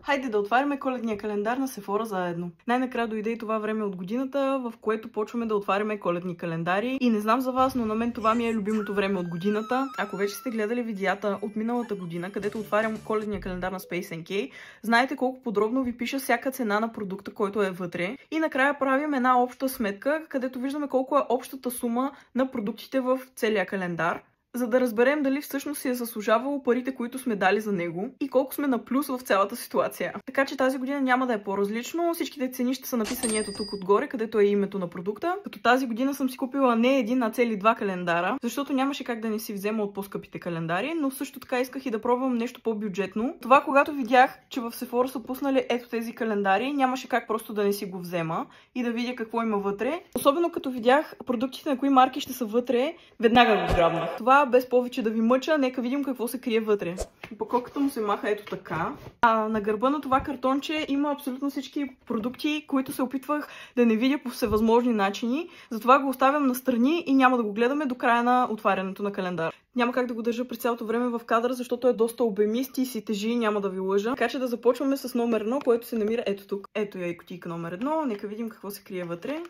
Хайде да отваряме коледния календар на Sephora заедно. Най-накрая дойде и това време от годината, в което почваме да отваряме коледни календари. И не знам за вас, но на мен това ми е любимото време от годината. Ако вече сте гледали видеята от миналата година, където отварям коледния календар на Space NK, знаете колко подробно ви пиша всяка цена на продукта, който е вътре. И накрая правим една обща сметка, където виждаме колко е общата сума на продуктите в целия календар, за да разберем дали всъщност си е заслужавало парите, които сме дали за него и колко сме на плюс в цялата ситуация. Така че тази година няма да е по-различно. Всичките цени ще са написани ето тук отгоре, където е името на продукта. Като тази година съм си купила не един, а цели два календара, защото нямаше как да не си взема от по-скъпите календари, но също така исках и да пробвам нещо по-бюджетно. Това, когато видях, че в Sephora са пуснали ето тези календари, нямаше как просто да не си го взема и да видя какво има вътре. Особено като видях продуктите на кои марки ще са вътре, веднага го грабнах. Това без повече да ви мъча, нека видим какво се крие вътре. Опаковката му се маха ето така. А на гърба на това картонче има абсолютно всички продукти, които се опитвах да не видя по всевъзможни начини. Затова го оставям настрани и няма да го гледаме до края на отварянето на календар. Няма как да го държа през цялото време в кадър, защото е доста обемист и си тежи, няма да ви лъжа. Така че да започваме с номер 1, което се намира ето тук. Ето я и кутийка номер 1. Нека видим какво се крие вътре.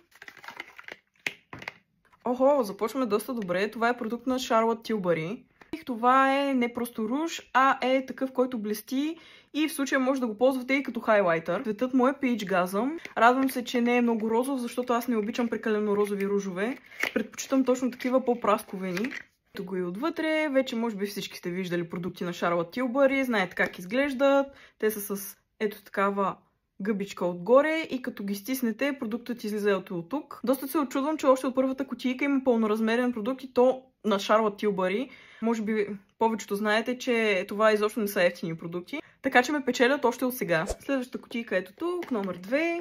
Охо, започваме доста добре. Това е продукт на Charlotte Tilbury. Това е не просто руж, а е такъв, който блести и в случая може да го ползвате и като хайлайтър. Цветът му е Peach Gasm. Радвам се, че не е много розов, защото аз не обичам прекалено розови ружове. Предпочитам точно такива по-прасковени. Ето го и отвътре. Вече може би всички сте виждали продукти на Charlotte Tilbury. Знаете как изглеждат. Те са с ето такава гъбичка отгоре и като ги стиснете, продуктът излиза от тук. Доста се очудвам, че още от първата кутийка има пълноразмерен продукт и то на Charlotte Tilbury. Може би повечето знаете, че това изобщо не са евтини продукти. Така че ме печелят още от сега. Следващата кутийка ето тук, номер 2.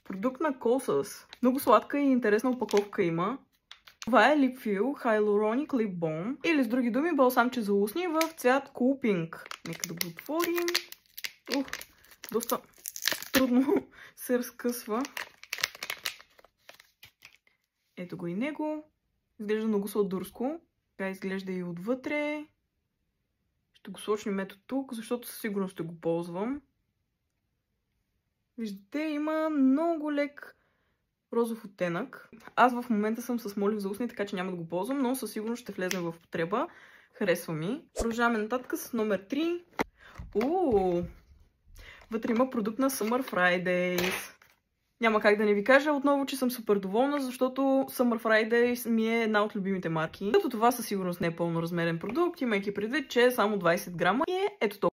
Продукт на Kosas. Много сладка и интересна опаковка има. Това е Lip Fill Hyaluronic Lip Balm, или с други думи балсамче за устни в цвят Cool Pink. Нека да го отворим. Доста трудно се разкъсва. Ето го и него. Изглежда много сладурско. Така изглежда и отвътре. Ще го сочнем ето тук, защото със сигурност ще го ползвам. Виждате, има много лек розов оттенък. Аз в момента съм с молив за устни, така че няма да го ползвам, но със сигурност ще влезе в употреба. Харесва ми. Продължаваме нататък с номер 3. Вътре има продукт на Summer Fridays. Няма как да не ви кажа отново, че съм супер доволна, защото Summer Fridays ми е една от любимите марки. Като това със сигурност не е пълноразмерен продукт, имайки предвид, че е само 20 грама и е ето толкова.